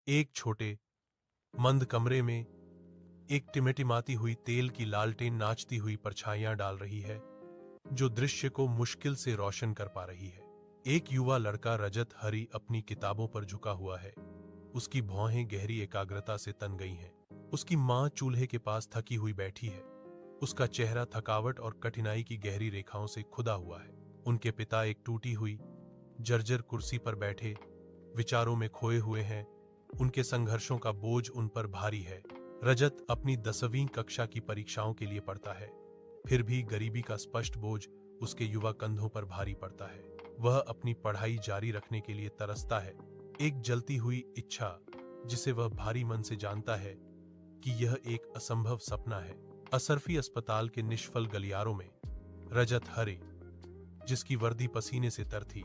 एक छोटे मंद कमरे में एक टिमटिमाती हुई तेल की लालटेन नाचती हुई परछाइयां डाल रही है, जो दृश्य को मुश्किल से रोशन कर पा रही है। एक युवा लड़का रजत हरी अपनी किताबों पर झुका हुआ है। उसकी भौहें गहरी एकाग्रता से तन गई हैं। उसकी मां चूल्हे के पास थकी हुई बैठी है। उसका चेहरा थकावट और कठिनाई की गहरी रेखाओं से खुदा हुआ है। उनके पिता एक टूटी हुई जर्जर कुर्सी पर बैठे विचारों में खोए हुए हैं। उनके संघर्षों का बोझ उन पर भारी है। रजत अपनी 10वीं कक्षा की परीक्षाओं के लिए पढ़ता है, फिर भी गरीबी का स्पष्ट बोझ उसके युवा कंधों पर भारी पड़ता है। वह अपनी पढ़ाई जारी रखने के लिए तरसता है, एक जलती हुई इच्छा जिसे वह भारी मन से जानता है कि यह एक असंभव सपना है। असरफी अस्पताल के निष्फल गलियारों में रजत हरे, जिसकी वर्दी पसीने से तर थी,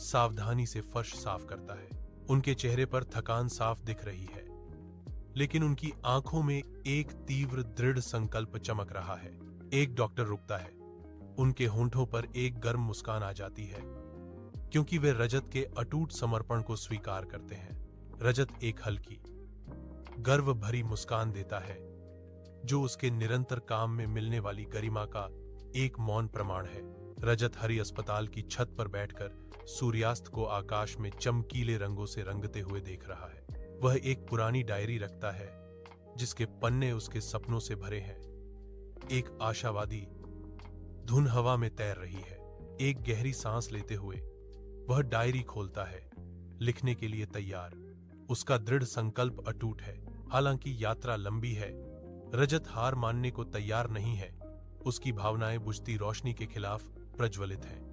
सावधानी से फर्श साफ करता है। उनके चेहरे पर थकान साफ दिख रही है, लेकिन उनकी आंखों में एक तीव्र दृढ़ संकल्प चमक रहा है। एक डॉक्टर रुकता है। उनके होंठों पर एक गर्म मुस्कान आ जाती है, क्योंकि वे रजत के अटूट समर्पण को स्वीकार करते हैं। रजत एक हल्की, गर्व भरी मुस्कान देता है, जो उसके निरंतर काम में मिलने वाली गरिमा का एक मौन प्रमाण है। रजत हरी अस्पताल की छत पर बैठकर सूर्यास्त को आकाश में चमकीले रंगों से रंगते हुए देख रहा है। वह एक पुरानी डायरी रखता है, जिसके पन्ने उसके सपनों से भरे हैं। एक आशावादी धुन हवा में तैर रही है। एक गहरी सांस लेते हुए वह डायरी खोलता है, लिखने के लिए तैयार। उसका दृढ़ संकल्प अटूट है। हालांकि यात्रा लंबी है, रजत हार मानने को तैयार नहीं है। उसकी भावनाएं बुझती रोशनी के खिलाफ प्रज्वलित हैं।